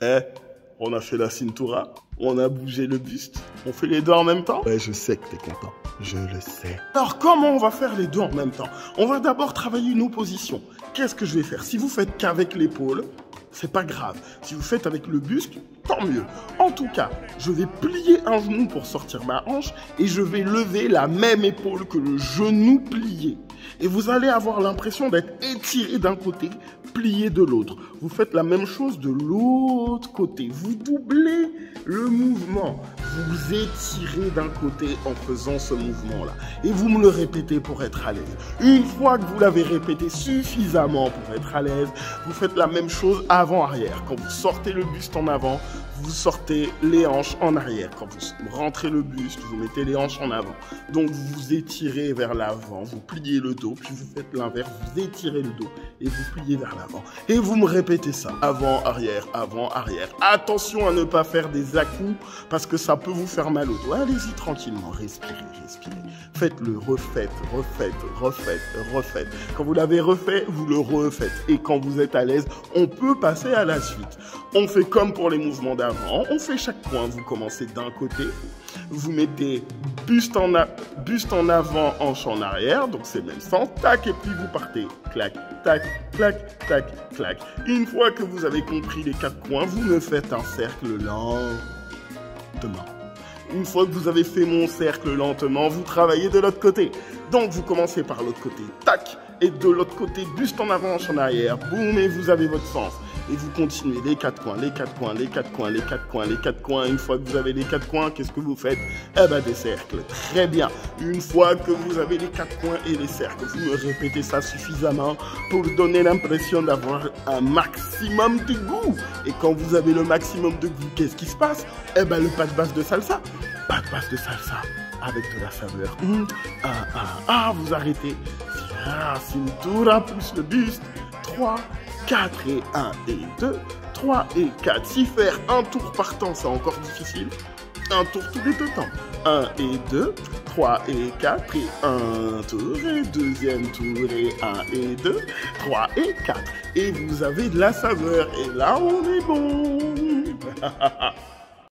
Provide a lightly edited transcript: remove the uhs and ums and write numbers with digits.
Eh, on a fait la cintura, on a bougé le buste, on fait les deux en même temps? Ouais, je sais que t'es content, je le sais. Alors comment on va faire les deux en même temps? On va d'abord travailler nos positions. Qu'est-ce que je vais faire? Si vous faites qu'avec l'épaule, c'est pas grave. Si vous faites avec le buste, tant mieux. En tout cas, je vais plier un genou pour sortir ma hanche et je vais lever la même épaule que le genou plié. Et vous allez avoir l'impression d'être étiré d'un côté, plié de l'autre. Vous faites la même chose de l'autre côté. Vous doublez le mouvement. Vous étirez d'un côté en faisant ce mouvement-là. Et vous me le répétez pour être à l'aise. Une fois que vous l'avez répété suffisamment pour être à l'aise, vous faites la même chose avant-arrière. Quand vous sortez le buste en avant, vous sortez les hanches en arrière. Quand vous rentrez le buste, vous mettez les hanches en avant. Donc vous vous étirez vers l'avant, vous pliez le dos, puis vous faites l'inverse, vous étirez le dos et vous pliez vers l'avant. Et vous me répétez ça, avant, arrière, avant, arrière. Attention à ne pas faire des à-coups parce que ça peut vous faire mal au dos. Allez-y tranquillement, respirez, respirez. Faites-le, refaites, refaites, refaites, refaites. Quand vous l'avez refait, vous le refaites. Et quand vous êtes à l'aise, on peut passer à la suite. On fait comme pour les mouvements d'avant, on fait chaque point. Vous commencez d'un côté, vous mettez buste en avant, hanche en arrière, donc c'est le même sens, tac, et puis vous partez, clac, tac, clac, tac, clac. Une fois que vous avez compris les 4 points, vous me faites un cercle lentement. Une fois que vous avez fait mon cercle lentement, vous travaillez de l'autre côté. Donc vous commencez par l'autre côté, tac, et de l'autre côté, buste en avant, hanche en arrière, boum, et vous avez votre sens. Et vous continuez les 4 coins, les 4 coins, les 4 coins, les 4 coins, les 4 coins. Une fois que vous avez les 4 coins, qu'est-ce que vous faites? Eh ben des cercles. Très bien. Une fois que vous avez les 4 coins et les cercles, vous me répétez ça suffisamment pour donner l'impression d'avoir un maximum de goût. Et quand vous avez le maximum de goût, qu'est-ce qui se passe? Eh ben le pas de base de salsa. Pas de base de salsa. Avec de la saveur. Vous arrêtez. Cintura plus le buste. 3, 4 et 1 et 2, 3 et 4. Si faire un tour par temps, c'est encore difficile. Un tour tous les 2 temps. 1 et 2, 3 et 4 et 1 tour et deuxième tour et 1 et 2, 3 et 4. Et vous avez de la saveur. Et là, on est bon.